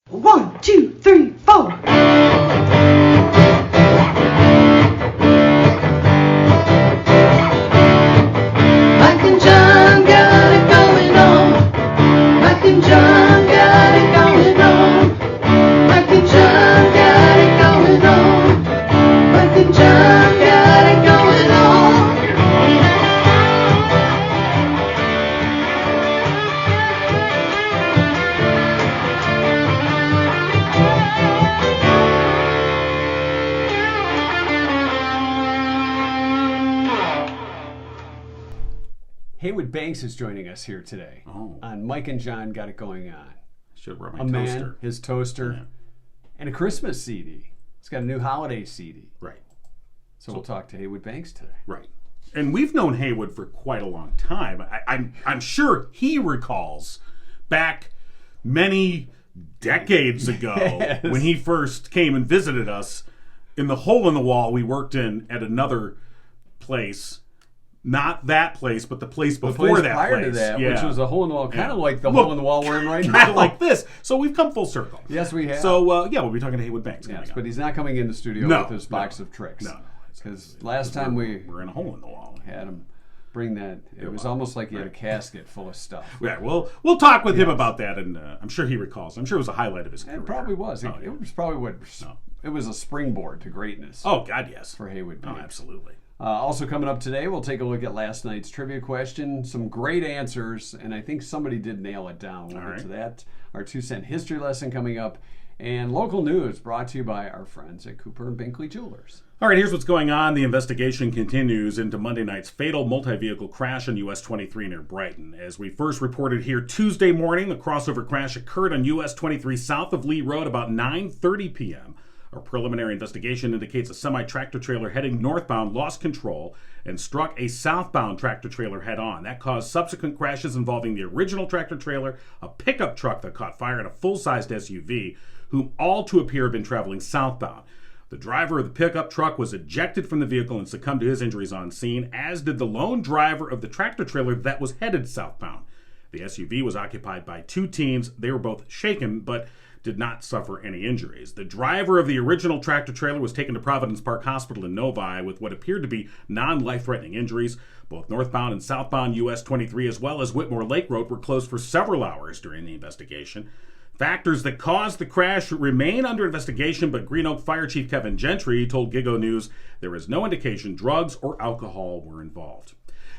1, 2, 3, 4. Mike and John got it going on. Mike and John got it going on. Mike and John got it going on. Mike and John got it going on. Heywood Banks is joining us here today on Mike and John Got It Going On. Should have brought my A toaster. man, his toaster, and a Christmas CD. He's got a new holiday CD. Right. So we'll talk to Heywood Banks today. Right. And we've known Heywood for quite a long time. I'm sure he recalls back many decades ago Yes. when he first came and visited us in the hole in the wall we worked in at another place. Not that place, but the place The before place that prior place. to that, Yeah. which was a hole in the wall, kind of like the Well, hole in the wall we're in right now. Kind of like this. So we've come full circle. Yes, we have. So, we'll be talking to Heywood Banks. Yes, coming up. but he's not coming in the studio No, with his box no, of tricks. No. Because last time we we're in a hole in the wall. had him bring that, it was almost like he had a casket full of stuff. Yeah, we'll talk with him about that, and I'm sure he recalls. I'm sure it was a highlight of his career. It probably was. Oh, It was probably it was a springboard to greatness Oh, God, yes. for Heywood Oh, Banks. absolutely. Also coming up today, we'll take a look at last night's trivia question. Some great answers, and I think somebody did nail it down. We'll get to that. Our 2-cent history lesson coming up. And local news brought to you by our friends at Cooper and Binkley Jewelers. All right, here's what's going on. The investigation continues into Monday night's fatal multi-vehicle crash on US 23 near Brighton. As we first reported here Tuesday morning, the crossover crash occurred on US 23 south of Lee Road about 9:30 p.m. Our preliminary investigation indicates a semi-tractor trailer heading northbound lost control and struck a southbound tractor trailer head-on. That caused subsequent crashes involving the original tractor trailer, a pickup truck that caught fire, and a full-sized SUV, whom all to appear have been traveling southbound. The driver of the pickup truck was ejected from the vehicle and succumbed to his injuries on scene, as did the lone driver of the tractor trailer that was headed southbound. The SUV was occupied by two teens. They were both shaken, but did not suffer any injuries. The driver of the original tractor trailer was taken to Providence Park Hospital in Novi with what appeared to be non-life-threatening injuries. Both northbound and southbound US 23 as well as Whitmore Lake Road were closed for several hours during the investigation. Factors that caused the crash remain under investigation, but Green Oak Fire Chief Kevin Gentry told Gigo News there is no indication drugs or alcohol were involved.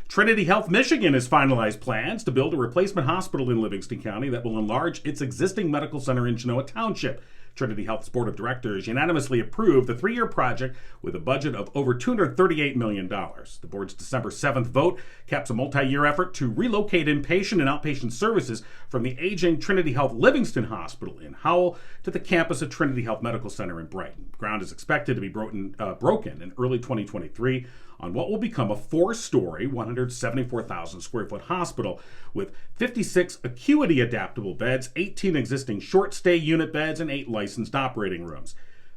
Trinity Health Michigan has finalized plans to build a replacement hospital in Livingston County that will enlarge its existing medical center in Genoa Township. Trinity Health's board of directors unanimously approved the 3-year project with a budget of over $238 million. The board's December 7th vote caps a multi-year effort to relocate inpatient and outpatient services from the aging Trinity Health Livingston Hospital in Howell to the campus of Trinity Health Medical Center in Brighton. Ground is expected to be broken in early 2023 on what will become a 4-story, 174,000 square foot hospital with 56 acuity adaptable beds, 18 existing short stay unit beds, and 8 licensed operating rooms.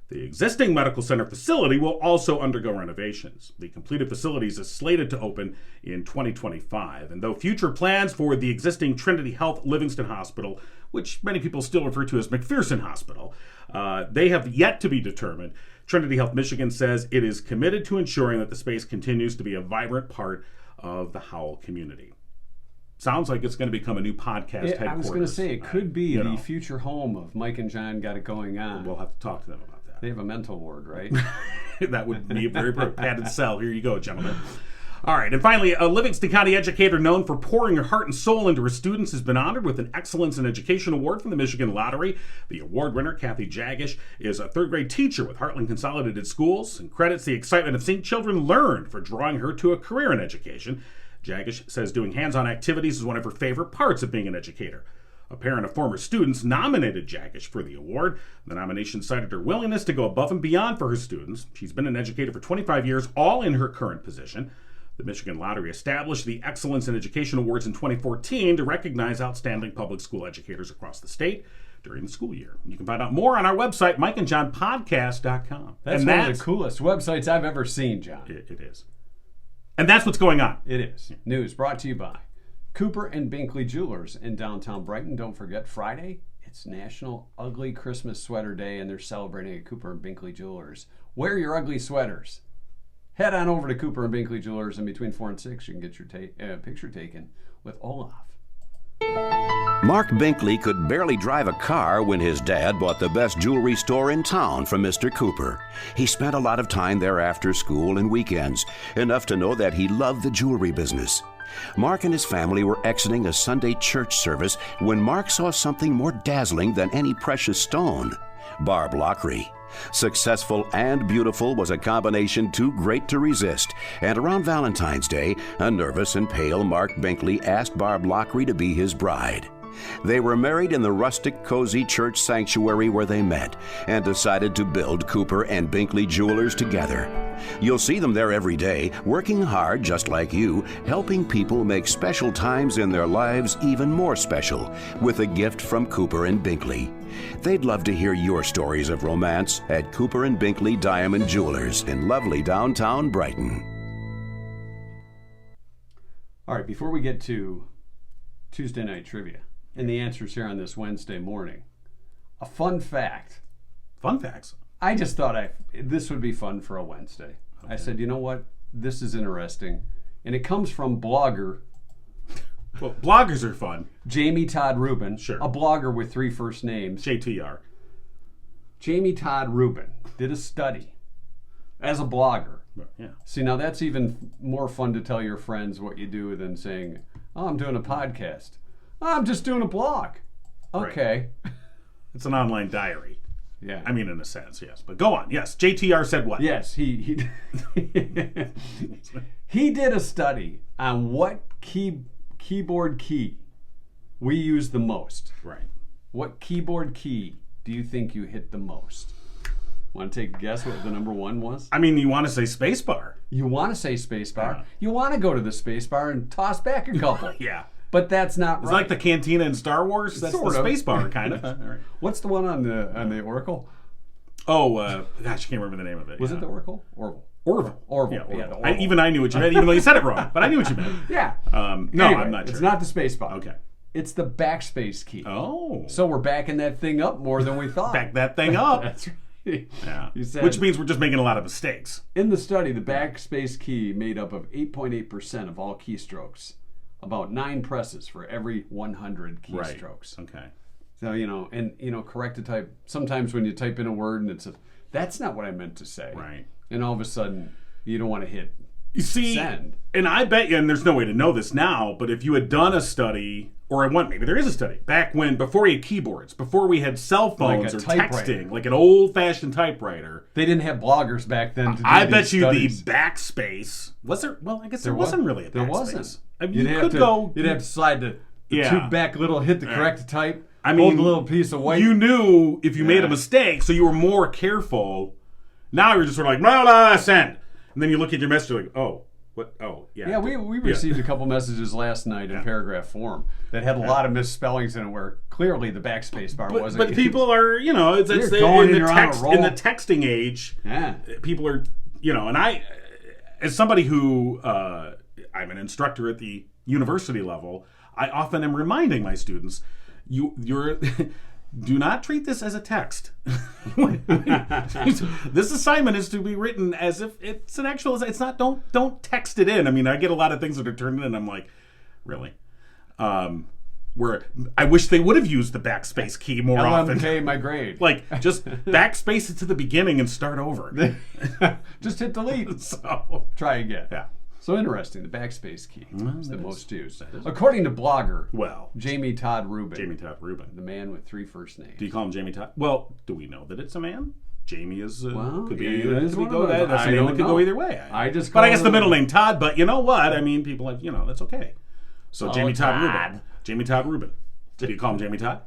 The existing medical center facility will also undergo renovations. The completed facilities is slated to open in 2025, and though future plans for the existing Trinity Health Livingston Hospital, which many people still refer to as McPherson Hospital, they have yet to be determined, Trinity Health Michigan says it is committed to ensuring that the space continues to be a vibrant part of the Howell community. Sounds like it's going to become a new podcast headquarters. I was going to say, it could be the know. future home of Mike and John Got It Going On. We'll have to talk to them about that. They have a mental ward, right? That would be a very padded sell. Here you go, gentlemen. All right, and finally, a Livingston County educator known for pouring her heart and soul into her students has been honored with an Excellence in Education Award from the Michigan Lottery. The award winner, Kathy Jagish, is a third-grade teacher with Heartland Consolidated Schools and credits the excitement of seeing children learn for drawing her to a career in education. Jagish says doing hands-on activities is one of her favorite parts of being an educator. A parent of former students nominated Jagish for the award. The nomination cited her willingness to go above and beyond for her students. She's been an educator for 25 years, all in her current position. The Michigan Lottery established the Excellence in Education Awards in 2014 to recognize outstanding public school educators across the state during the school year. You can find out more on our website, mikeandjohnpodcast.com. That's one of the coolest websites I've ever seen, John. It is. And that's what's going on. It is. News brought to you by Cooper and Binkley Jewelers in downtown Brighton. Don't forget, Friday, It's National Ugly Christmas Sweater Day, and they're celebrating at Cooper and Binkley Jewelers. Wear your ugly sweaters. Head on over to Cooper and Binkley Jewelers, and between 4 and 6, you can get your picture taken with Olaf. Mark Binkley could barely drive a car when his dad bought the best jewelry store in town from Mr. Cooper. He spent a lot of time there after school and weekends, enough to know that he loved the jewelry business. Mark and his family were exiting a Sunday church service when Mark saw something more dazzling than any precious stone: barbelockery. Successful and beautiful was a combination too great to resist, and around Valentine's Day, a nervous and pale Mark Binkley asked Barb Lockery to be his bride. They were married in the rustic, cozy church sanctuary where they met, and decided to build Cooper and Binkley Jewelers together. You'll see them there every day, working hard just like you, helping people make special times in their lives even more special, with a gift from Cooper and Binkley. They'd love to hear your stories of romance at Cooper and Binkley Diamond Jewelers in lovely downtown Brighton. All right, before we get to Tuesday night trivia and the answers here on this Wednesday morning, a fun fact. Fun facts. I just thought this would be fun for a Wednesday. Okay. I said, you know what? This is interesting. And it comes from blogger. Well, bloggers are fun. Jamie Todd Reuben. Sure. A blogger with 3 first names. JTR. Jamie Todd Reuben did a study as a blogger. Yeah. See, now that's even more fun to tell your friends what you do than saying, oh, I'm doing a podcast. Oh, I'm just doing a blog. Okay. Right. It's an online diary. Yeah. I mean, in a sense, yes. But go on. Yes. JTR said what? Yes, he he did a study on what keyboard key we use the most. Right. What keyboard key do you think you hit the most? Want to take a guess what the number 1 was? I mean, you want to say spacebar. You want to say spacebar. You want to go to the spacebar and toss back a couple. Yeah. But that's not right. It's like the cantina in Star Wars. That's Sort the of. spacebar, kind of. All right. What's the one on the Oracle? Oh, gosh, I can't remember the name of it. Was it the Oracle? Orville. Orville. Orville. Yeah, Yeah, the Orville. Orville. Even I knew what you meant, even though you said it wrong. But I knew what you meant. Yeah. No, Anyway, I'm not sure. It's not the spacebar. Okay. It's the backspace key. Oh. So we're backing that thing up more than we thought. Back that thing up. That's right. Yeah. You said, Which means we're just making a lot of mistakes. in the study, the backspace key made up of 8.8% of all keystrokes. About 9 presses for every 100 keystrokes. Right. Okay. So, correct to type. Sometimes when you type in a word and that's not what I meant to say. Right. And all of a sudden, you don't want to hit You see, send. And I bet you, and there's no way to know this now, but if you had done a study, or maybe there is a study, back when, before we had keyboards, before we had cell phones Like a or typewriter. texting, like an old-fashioned typewriter. They didn't have bloggers back then to do I these bet you studies. the backspace, was there? Well, I guess there was- wasn't really a backspace. There wasn't. I mean, You'd you have could to, go. You'd have to slide the Yeah. two back little, hit the correct type. I mean, hold a little piece of white. You knew if you made Yeah. a mistake, so you were more careful. Now you're just sort of like, blah, blah, send. And then you look at your message, you're like, oh, what? Oh, yeah. Yeah, we received a couple messages last night in paragraph form that had a lot of misspellings in it where clearly the backspace bar wasn't. But people are, it's You're the, going in, and the you're on a text, roll. in the texting age, Yeah. people are, and I, as somebody who, I'm an instructor at the university level, I often am reminding my students, you're do not treat this as a text. This assignment is to be written as if it's an actual. It's not. Don't text it in. I mean, I get a lot of things that are turned in, and I'm like, really. Where I wish they would have used the backspace key more often. LMK my grade. Like, just backspace it to the beginning and start over. Just hit delete. So Try again. yeah. So interesting. The backspace key is the that most used. is. According to blogger Well, Jamie Todd Reuben, Jamie Todd Reuben. the man with 3 first names. Do you call him Jamie Todd? Well, do we know that it's a man? Jamie is Well, could be. yeah, it is could we one go of those. that? That's I a name don't that could know. go either way. I just But I call guess the him- middle name Todd. But you know what? I mean, people have. That's okay. So Oh, Jamie Todd Todd. Reuben. Jamie Todd Reuben. Do you call him Jamie Todd?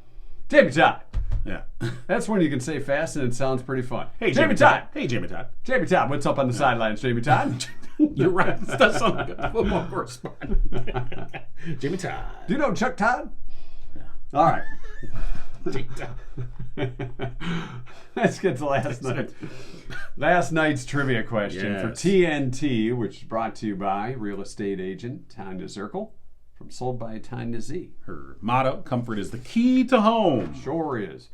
Jamie Todd. Yeah. That's when you can say fast and it sounds pretty fun. Hey, Jamie Todd. Hey, Jamie Todd. Jamie Todd, what's up on the sidelines, Jamie Todd? You're right. This does sound like a football correspondent. Jamie Todd. Do you know Chuck Todd? Yeah. All right. Jamie Todd. Let's get to last night's trivia question for Yes. TNT, which is brought to you by real estate agent Tanya Zirkle from Sold by Tanya Z. Her motto, comfort is the key to home. Sure is.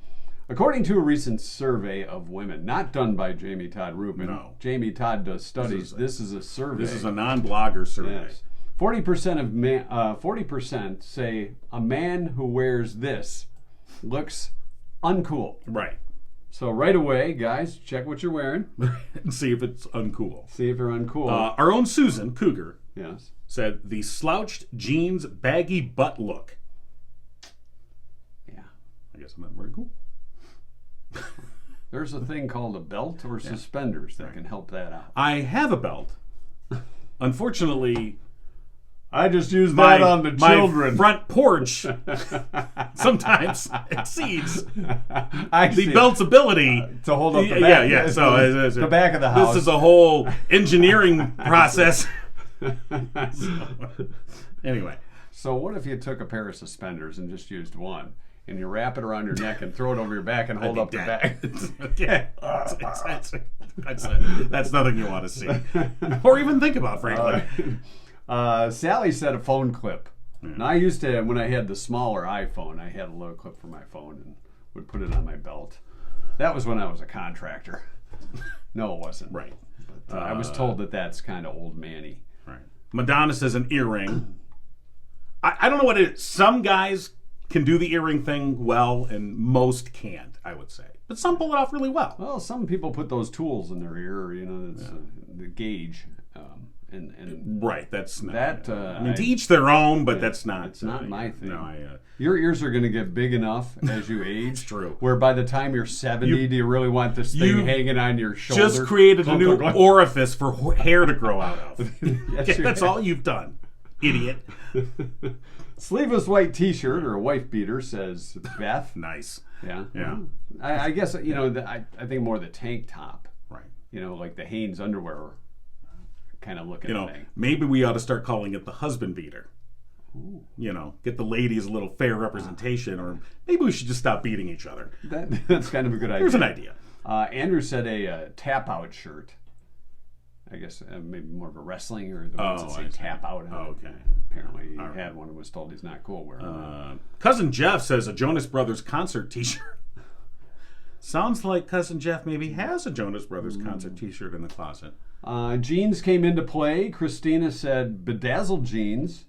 According to a recent survey of women, not done by Jamie Todd Reuben. No. Jamie Todd does studies. This is a survey. This is a non-blogger survey. Yes. 40% say a man who wears this looks uncool. Right. So right away, guys, check what you're wearing. And see if it's uncool. See if you're uncool. Our own Susan Cougar Yes. said the slouched jeans baggy butt look. Yeah. I guess I'm not very cool. There's a thing called a belt or suspenders that can help that out. I have a belt. Unfortunately, I just use that on the children. My front porch sometimes exceeds the belt's ability to hold up the back. Yeah. So the back of the house. This is a whole engineering process. Anyway. So what if you took a pair of suspenders and just used one? And you wrap it around your neck and throw it over your back and hold up the back. Okay. That's nothing you want to see. Or even think about, frankly. Sally said a phone clip. And I used to, when I had the smaller iPhone, I had a little clip for my phone and would put it on my belt. That was when I was a contractor. No, it wasn't. Right. But, I was told that that's kind of old manny. Right. Madonna says an earring. I don't know what it is. Some guys can do the earring thing well, and most can't, I would say. But some pull it off really well. Well, some people put those tools in their ear, that's the gauge. And right, that's not. That, I mean, to each their own, but that's not. It's not my thing. No, your ears are going to get big enough as you age. It's true. Where by the time you're 70, do you really want this thing hanging on your shoulder? Just created a new orifice for hair to grow out of. That's all you've done, idiot. Sleeveless white T-shirt or a wife beater, says Beth. Nice. Yeah. Yeah. I guess I think more the tank top. Right. Like the Hanes underwear kind of looking thing. Maybe we ought to start calling it the husband beater. Ooh. Get the ladies a little fair representation, or maybe we should just stop beating each other. That's kind of a good idea. Here's an idea. Andrew said a tap-out shirt. I guess maybe more of a wrestling or the ones that say tap out. Okay. Apparently he had one and was told he's not cool wearing it. Cousin Jeff says a Jonas Brothers concert T-shirt. Sounds like Cousin Jeff maybe has a Jonas Brothers concert T-shirt in the closet. Jeans came into play. Christina said bedazzled jeans,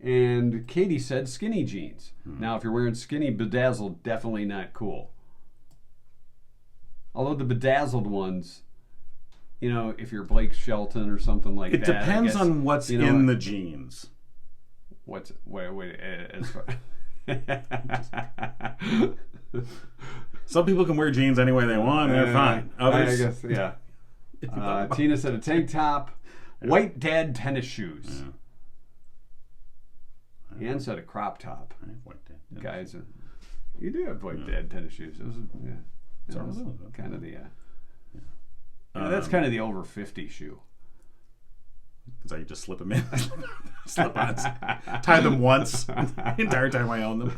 and Katie said skinny jeans. Now, if you're wearing skinny bedazzled, definitely not cool. Although the bedazzled ones, if you're Blake Shelton or something like that. It depends on what's in the jeans. Wait, as far... Some people can wear jeans any way they want, and they're fine. Others, I guess, yeah. Tina said a tank top, white dad tennis shoes. Yeah. Ann said a crop top. White dad. Guys, you do have white dad tennis shoes. It was kind of the... that's kind of the over 50 shoe. Because I could just slip them in. Slip-ons. Tie them once. The entire time I own them.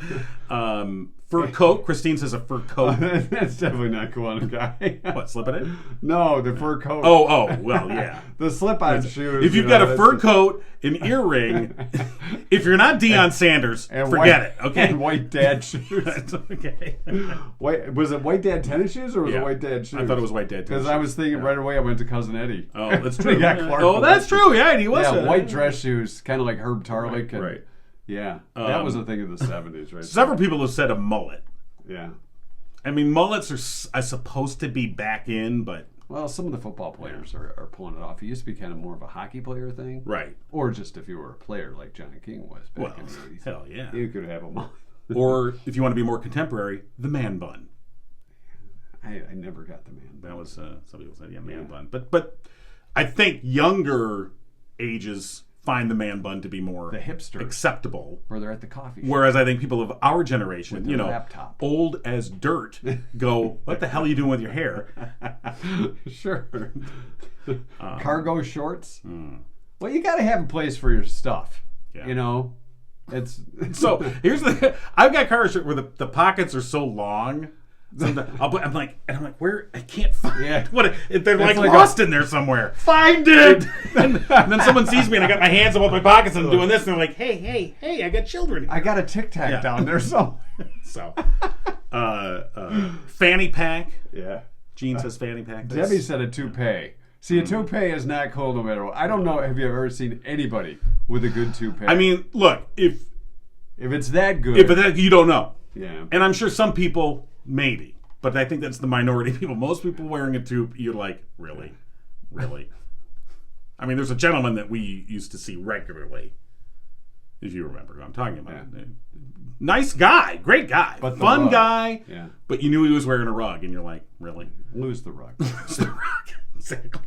Fur coat. Christine says a fur coat. That's definitely not cool on a guy. What, slip it in? No, the fur coat. Oh, well, yeah. The slip-on shoes. If you've got a fur coat, an earring, if you're not Deion Sanders, forget it, okay? And white dad shoes. That's okay. Was it white dad tennis shoes or was it white dad shoes? I thought it was white dad tennis shoes. Because I was thinking right away I went to Cousin Eddie. Oh, that's true. That's true. Yeah, he was. Yeah, white dress shoes, kind of like Herb Tarlick. Right. Yeah, that was a thing of the 70s, right? Several people have said a mullet. Yeah. I mean, mullets are supposed to be back in, but... Well, some of the football players are pulling it off. It used to be kind of more of a hockey player thing. Right. Or just if you were a player like John King was back in the 80s. Hell yeah. You could have a mullet. Or, if you want to be more contemporary, the man bun. I never got the man bun. That was, some people said, man bun. But I think younger ages find the man bun to be more the hipster acceptable. Or they're at the coffee shop. Whereas I think people of our generation, laptop. Old as dirt, go, what the hell are you doing with your hair? Sure. Cargo shorts. Well, you got to have a place for your stuff. Yeah. It's so here's the I've got cargo shorts where the pockets are so long I'm like, where? I can't find Yeah. what. They're like like lost in there somewhere. Find it. and then someone sees me and I got my hands in both my pockets and I'm doing this and they're like, hey, I got children. I got a Tic Tac down there, so. Fanny pack. Yeah. Gene says fanny pack. Debbie said a toupee. See, a toupee is not cool no matter what. I don't know. Have you ever seen anybody with a good toupee? I mean, look, if it's that good. you don't know. Yeah. And I'm sure some people maybe, but I think that's the minority of people. Most people wearing a toupee, you're like, really? I mean, there's a gentleman that we used to see regularly, if you remember who I'm talking about. Yeah. Nice guy, great guy, but fun guy. Yeah. But you knew he was wearing a rug, and you're like, really? Lose the rug. Lose the rug. Exactly.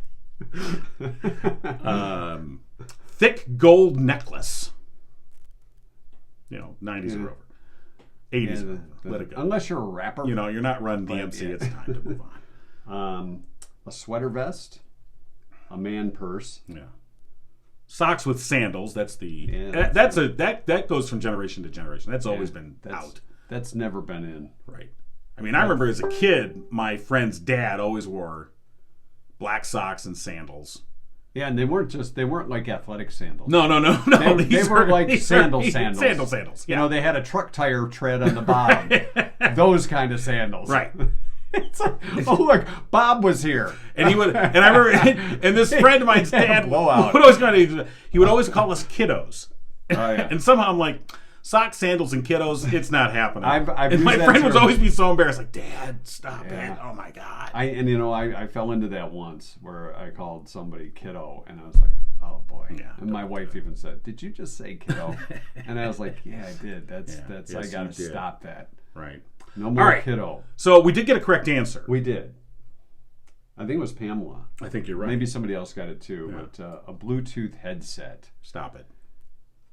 Thick gold necklace. 90s are over. 80s, let it go. Unless you're a rapper. You're not Run DMC. It's time to move on. A sweater vest, a man purse. Yeah. Socks with sandals. That's that goes from generation to generation. That's always been out. That's never been in. Right. I mean, I remember as a kid, my friend's dad always wore black socks and sandals. Yeah, and they weren't like athletic sandals. No. They were like sandals. Sandals. Yeah. They had a truck tire tread on the bottom. Those kind of sandals. Right. It's like, oh look, Bob was here, and he would, and I remember, and this friend of mine's dad he would always call us kiddos, and somehow I'm like, socks, sandals, and kiddos, it's not happening. And my friend would always be so embarrassed, like, Dad, stop it! Oh my God! I fell into that once where I called somebody kiddo, and I was like, oh boy. Yeah. And my wife even said, "Did you just say kiddo?" And I was like, "Yeah, I did. That's yes, I got to stop that." Right. No more kiddo. So we did get a correct answer. We did. I think it was Pamela. I think you're right. Maybe somebody else got it too. Yeah. But a Bluetooth headset. Stop it.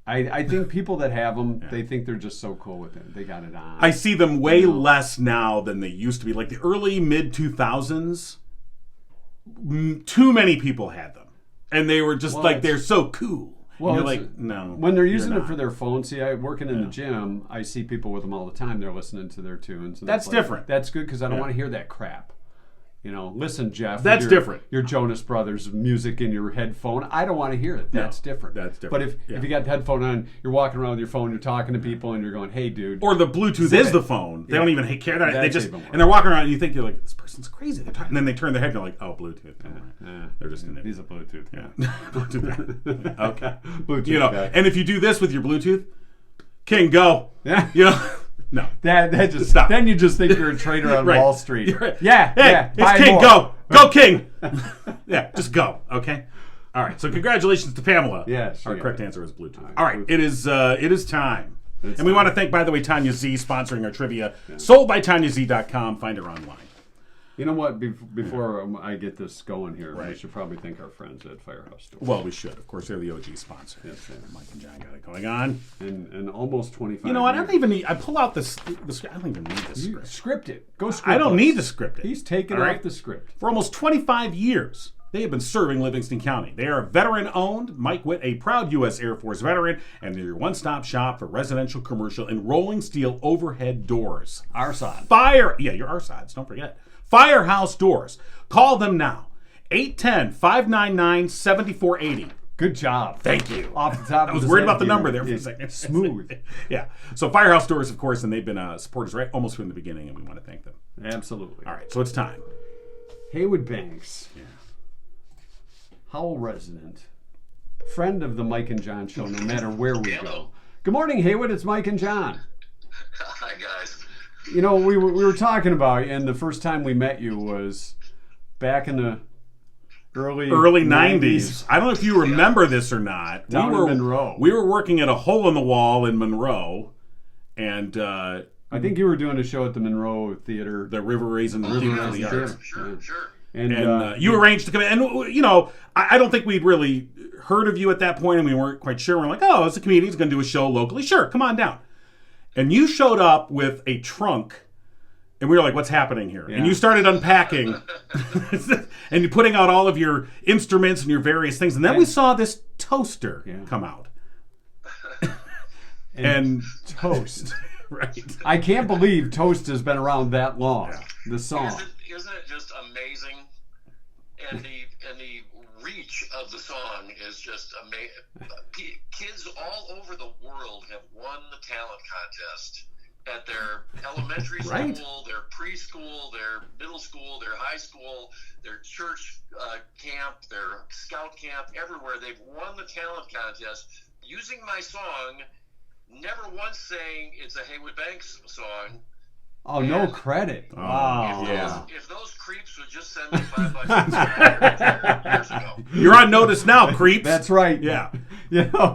I think people that have them, they think they're just so cool with it. They got it on. I see them way less now than they used to be. Like the early, mid-2000s, too many people had them. And they were just they're so cool. Well, you're like, no. When they're using it for their phone, working in the gym, I see people with them all the time. They're listening to their tunes. And that's different. That's good because I don't want to hear that crap. Listen, Jeff. That's different. Your Jonas Brothers music in your headphone. I don't want to hear it. That's different. That's different. But if you got the headphone on, you're walking around with your phone, you're talking to people, and you're going, "Hey, dude." Or the Bluetooth is the phone. They don't even care that. They just and they're walking around, and you think you're like, this person's crazy. They're talking, and then they turn their head, and you're like, oh, Bluetooth. They're just an idiot. He's a Bluetooth. Yeah. Bluetooth. Okay. Bluetooth. And if you do this with your Bluetooth, King, go. Yeah. No. That just stop. Then you just think you're a trader on Wall Street. Right. Yeah. Hey, it's King. Go. Go, King. Yeah, just go. Okay. All right. So congratulations to Pamela. Yes. Our correct answer is Bluetooth. All right. It is time. And we want to thank, by the way, Tanya Z sponsoring our trivia. Soldbytanyaz.com. Find her online. You know what? Before I get this going here, we should probably thank our friends at Firehouse Store. Well, we should. Of course, they're the OG sponsor. Yes, Mike and John got it going on. And almost 25 You know what? I don't even need... I pull out the I don't even need the script. Script it. Go script I don't need to script it. He's taking off the script. For almost 25 years, they have been serving Livingston County. They are veteran-owned. Mike Witt, a proud U.S. Air Force veteran, and they're your one-stop shop for residential, commercial, and rolling steel overhead doors. RSOD. Your RSODs, don't forget. Firehouse Doors. Call them now. 810-599-7480. Good job. Thank you. Off the top I was worried about the number there for a second. Smooth. Yeah. So Firehouse Doors, of course, and they've been supporters right almost from the beginning, and we want to thank them. Absolutely. All right, so it's time. Heywood Banks. Yeah. Howell resident. Friend of the Mike and John show, no matter where we go. Good morning, Heywood. It's Mike and John. Hi, guys. We were talking about you, and the first time we met you was back in the early 90s. I don't know if you remember this or not. Down in Monroe. We were working at a hole in the wall in Monroe, and I think you were doing a show at the Monroe Theater. The River Raisin Theater for the Arts. Sure. And you arranged to come in. And, I don't think we'd really heard of you at that point, and we weren't quite sure. We're like, oh, it's a comedian. He's going to do a show locally. Sure, come on down. And you showed up with a trunk, and we were like, what's happening here? Yeah. And you started unpacking, and you're putting out all of your instruments and your various things. And then we saw this toaster come out. and toast. Right. I can't believe Toast has been around that long. Yeah. The song. Isn't it just amazing? And the reach of the song is just amazing. Kids all over the world have won the talent contest at their elementary Right. school, their preschool, their middle school, their high school, their church camp, their scout camp, everywhere. They've won the talent contest using my song, never once saying it's a Heywood Banks song. Oh, no credit. Oh, Wow. yeah. If those creeps would just send me $5 years ago. You're on notice now, creeps. That's right. Yeah.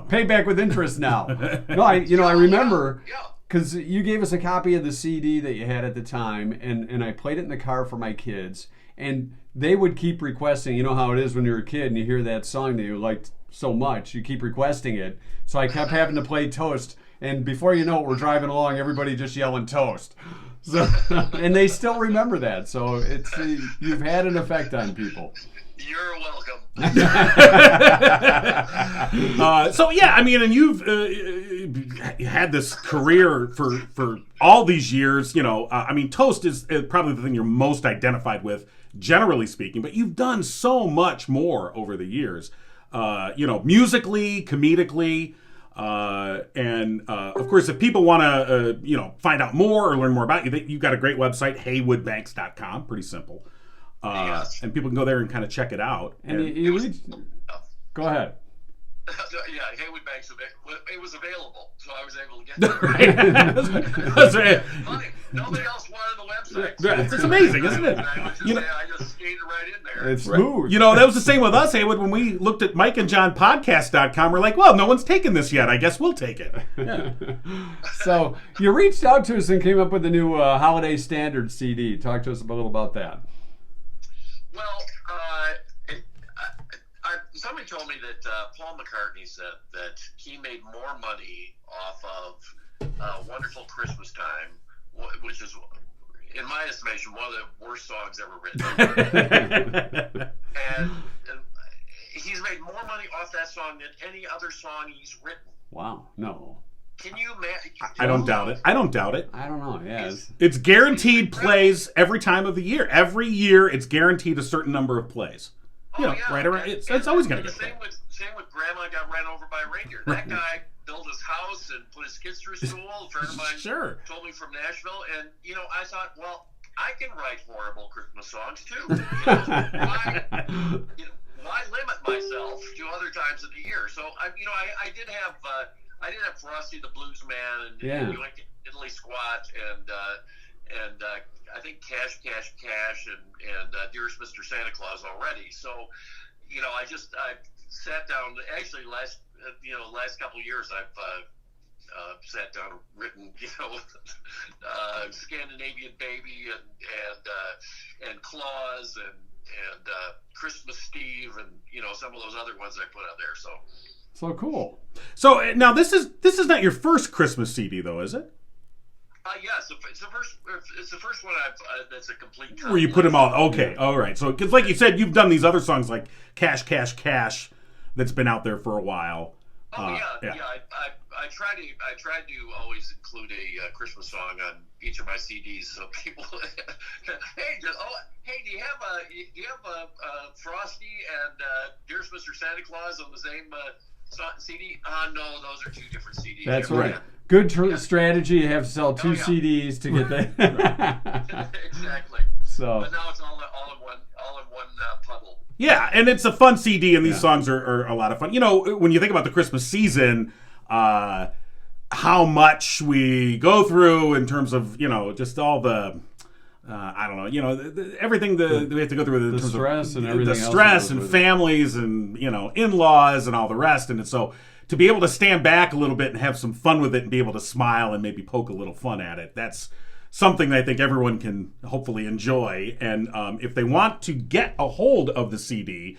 Pay back with interest now. No, I remember Yeah. because you gave us a copy of the CD that you had at the time, and I played it in the car for my kids, and they would keep requesting. You know how it is when you're a kid and you hear that song that you liked so much, you keep requesting it. So I kept having to play Toast, and before you know it, we're driving along, everybody just yelling Toast. So, and they still remember that. So it's you've had an effect on people. You're welcome. So yeah, I mean, and you've had this career for all these years. I mean, Toast is probably the thing you're most identified with, generally speaking. But you've done so much more over the years. Musically, comedically. And of course, if people want to, find out more or learn more about you, you've got a great website, heywoodbanks.com. Pretty simple. Yes. And people can go there and kind of check it out. And go ahead. Yeah, Heywood Banks, it was available, so I was able to get it. That's right. Funny, nobody else wanted the website. It's amazing, isn't it? I just skated right in there. It's smooth. That was the same with us, Heywood. When we looked at MikeandJohnPodcast.com, we're like, well, no one's taken this yet. I guess we'll take it. Yeah. So you reached out to us and came up with the new Holiday Standard CD. Talk to us a little about that. Well, somebody told me that Paul McCartney said that he made more money off of Wonderful Christmas Time, which is, in my estimation, one of the worst songs ever written. and he's made more money off that song than any other song he's written. Wow. No. Can you imagine? I don't doubt it. I don't know. Yeah. It's guaranteed plays every time of the year. Every year, it's guaranteed a certain number of plays. Yeah. Right around. It's always going to get played. Same with Grandma Got Ran Over by a Reindeer. That guy built his house and put his kids through school. A friend of mine told me from Nashville, and I thought, well, I can write horrible Christmas songs too. Why limit myself to other times of the year? So I did have Frosty the Blues Man and You Like Italy Squat and I think Cash and Dearest Mr. Santa Claus already. So I sat down. Actually, last couple of years I've sat down and written Scandinavian Baby and Claus and Christmas Steve and some of those other ones I put out there. So cool. So now this is not your first Christmas CD though, is it? Yes, it's the first one that's a complete. Where you put them all. Okay, all right. So because like you said, you've done these other songs like Cash, Cash, Cash, that's been out there for a while. I tried to always include a Christmas song on each of my CDs, so people, hey, do you have Frosty and Dearest Mr. Santa Claus on the same CD? No, those are two different CDs. That's right. Good strategy. You have to sell two CDs to get that. Exactly. So, but now it's all in one puddle. Yeah, and it's a fun CD, and these songs are a lot of fun. When you think about the Christmas season, how much we go through in terms of just all the. I don't know, everything that we have to go through in terms stress of and everything the else stress and families and in-laws and all the rest, and so to be able to stand back a little bit and have some fun with it and be able to smile and maybe poke a little fun at it, that's something I think everyone can hopefully enjoy. And if they want to get a hold of the CD,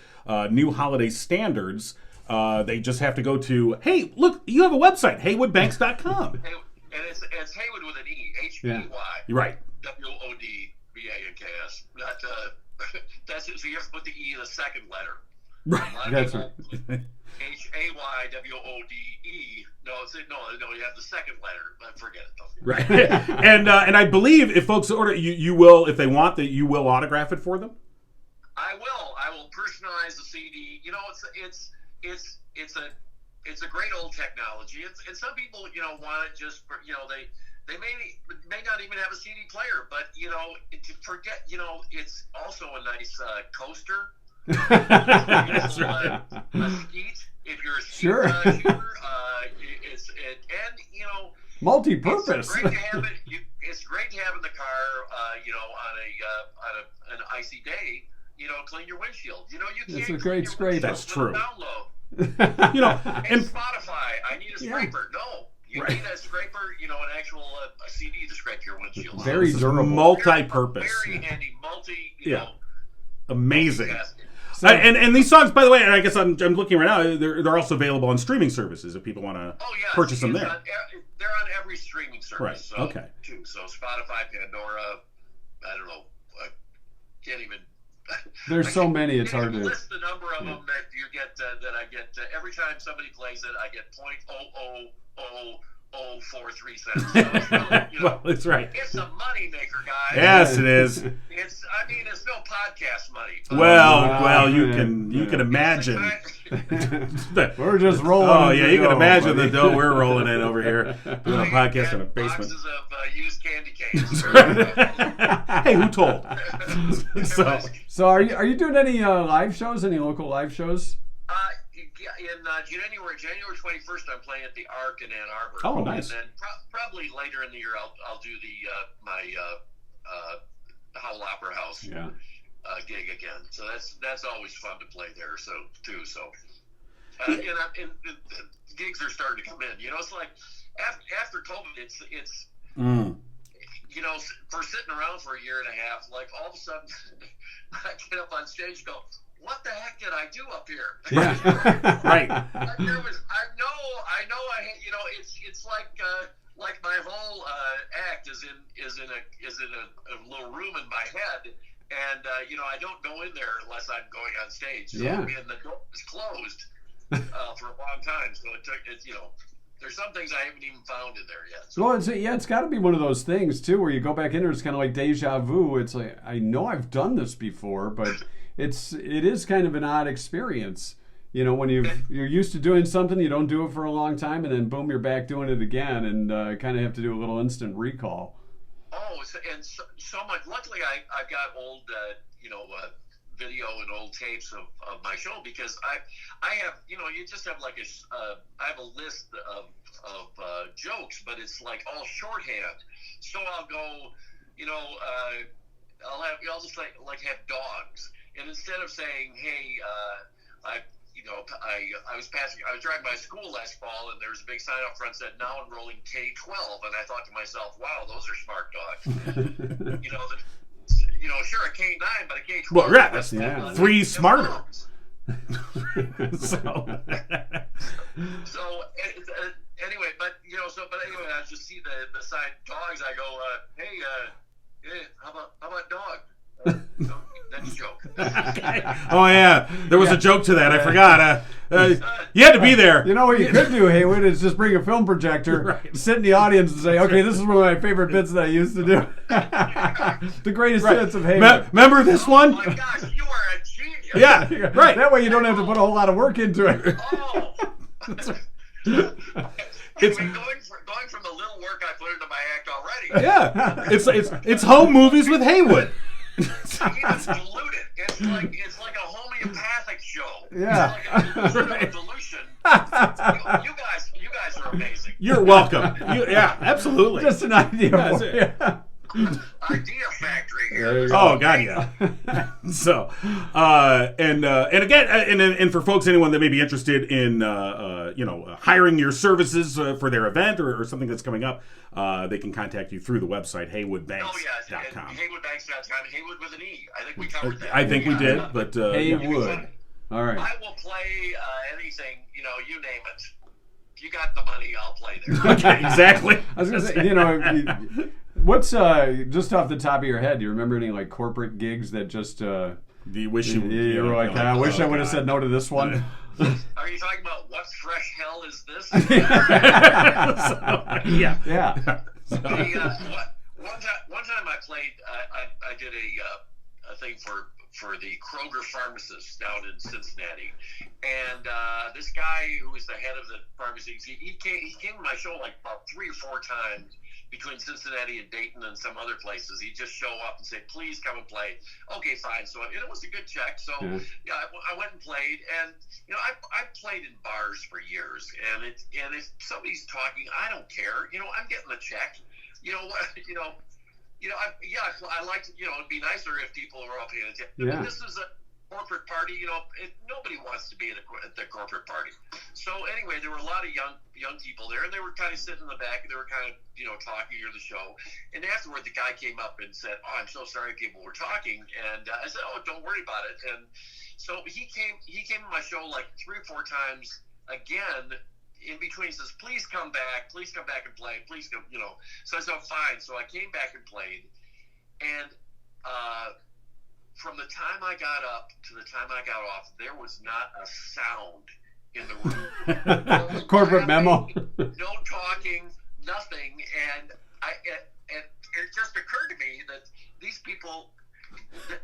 New Holiday Standards, they just have to go to, hey, look, you have a website, heywoodbanks.com. And it's Heywood with an E, H-E-Y. You're right. W-O-D-B-A-N-K-S. That's it. So you have to put the E in the second letter. Right. That's right. Haywode. No, you have the second letter, but forget it. Right. And I believe if folks order, you will, if they want, that you will autograph it for them. I will personalize the CD. You know, it's a great old technology. And some people, want it just for, they may not even have a CD player, but to forget, it's also a nice coaster. That's right. A skeet. If you're a skeet Sure. shooter, multi-purpose. It's great to have it. It's great to have in the car, on an icy day. Clean your windshield. You can't. It's a great scraper. That's true. Download. And Spotify. I need a scraper. No. You need a scraper, an actual a CD to scrape your windshield. Very durable. Multi-purpose. Very handy, amazing. So, and these songs, by the way, and I guess I'm looking right now, they're also available on streaming services if people want to purchase them there. They're on every streaming service. Right. So, okay. Too. So Spotify, Pandora, I don't know. I can't even. There's so many, it's hard to list the number of them that you get. That I get every time somebody plays it. I get 0.00043 cents. So well, that's right. It's a money maker, guys. Yes, it is. It's no podcast money. Well, you can imagine. We're just rolling. Oh yeah, you can imagine buddy. the dough we're rolling in over here doing a podcast in a basement. Boxes of used candy canes. Hey, who told? So are you doing any live shows? Any local live shows? In January 21st, I'm playing at the Ark in Ann Arbor. Oh, nice. And then probably later in the year, I'll do my Howell Opera House gig again. So that's always fun to play there. So and gigs are starting to come in. It's like after COVID, it's for sitting around for a year and a half, like all of a sudden I get up on stage and go, what the heck did I do up here? Yeah. Right. It's like my whole act is in a little room in my head, and I don't go in there unless I'm going on stage. So Yeah. the door is closed for a long time, so there's some things I haven't even found in there yet. So. Well, it's got to be one of those things too, where you go back in there. It's kind of like deja vu. It's like, I know I've done this before, but it is kind of an odd experience. When you're used to doing something, you don't do it for a long time, and then boom, you're back doing it again, and kind of have to do a little instant recall. Oh, and so much. Luckily, I've got old, video and old tapes of my show, because I have, you just have like I have a list of jokes, but it's like all shorthand. So I'll go, I'll just like have dogs, and instead of saying, hey, I was driving by school last fall, and there was a big sign up front that said, now enrolling K-12, and I thought to myself, wow, those are smart dogs. Sure, a K-9, but a K-12. Well, right, that's three smarter. Anyway, but I just see the sign dogs. I go, hey, how about dog? That's a joke. Oh yeah, there was a joke to that. I forgot. You had to be there. What you could do, Heywood, is just bring a film projector, sit in the audience, and say, "Okay, this is one of my favorite bits that I used to do." The greatest hits of Heywood. Remember this one? Oh my gosh, you are a genius. Yeah, right. That way you don't have to put a whole lot of work into it. Oh. It's going from the little work I put into my act already. Yeah, it's home movies with Heywood. You just dilute it. It's like a homeopathic show. Yeah. It's like a dilution. You guys are amazing. You're welcome. Yeah, absolutely. Just an idea. Idea factory here. Oh God, yeah. So, and again, and for folks, anyone that may be interested in hiring your services for their event or something that's coming up, they can contact you through the website HeywoodBanks.com. Oh yes, HeywoodBanks.com. Haywood with an E. I think we covered that. I think we did, but Heywood. All right. I will play anything. You name it. If you got the money, I'll play there. Okay, exactly. I was going to say, what's just off the top of your head? Do you remember any like corporate gigs that just Do you wish you? You were like, I wish I would have said no to this one. Are you talking about what fresh hell is this? Yeah. One time I played. I did a thing for the Kroger pharmacists down in Cincinnati, and this guy who was the head of the pharmacy, he came to my show like about 3 or 4 times between Cincinnati and Dayton and some other places. He'd just show up and say, "Please come and play." Okay, fine. So it was a good check. So yeah, I went and played, and I played in bars for years, and if somebody's talking, I don't care. I'm getting a check. I like to, it'd be nicer if people were all paying attention. Yeah. But this is a corporate party, nobody wants to be at the corporate party. So anyway, there were a lot of young people there, and they were kind of sitting in the back, and they were kind of, talking near the show. And afterward, the guy came up and said, "Oh, I'm so sorry people were talking." And I said, "Oh, don't worry about it." And so he came to my show like 3 or 4 times again. In between, he says, "Please come back and play, please come," So I said, "Fine." So I came back and played, and from the time I got up to the time I got off, there was not a sound in the room. No Corporate memo. No talking, nothing, and it just occurred to me that these people,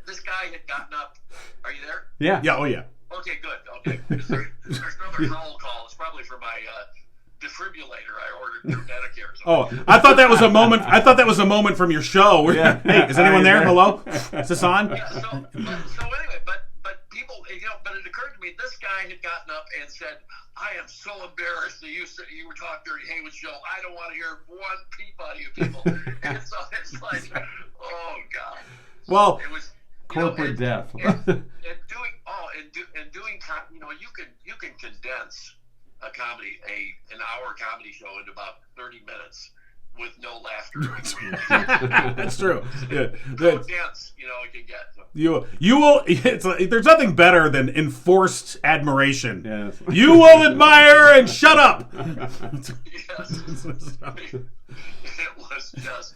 this guy had gotten up. Are you there? Yeah. Yeah. Oh yeah. Okay, good. Okay, there's another roll call. It's probably for my defibrillator I ordered through Medicare. Oh, I thought that was a moment. I thought that was a moment from your show. Yeah. Hey, is anyone there? Hello? Is this on? Yeah. So anyway, but people, but it occurred to me this guy had gotten up and said, "I am so embarrassed that you were talking during Heywood's show. I don't want to hear one peep out of you people." And so it's like, oh God. Well, it was corporate death. And doing you can condense a comedy an hour comedy show into about 30 minutes with no laughter. That's true. Yeah. So dense, it can get. So. You will. There's nothing better than enforced admiration. Yes. You will admire and shut up. Yes. It was just.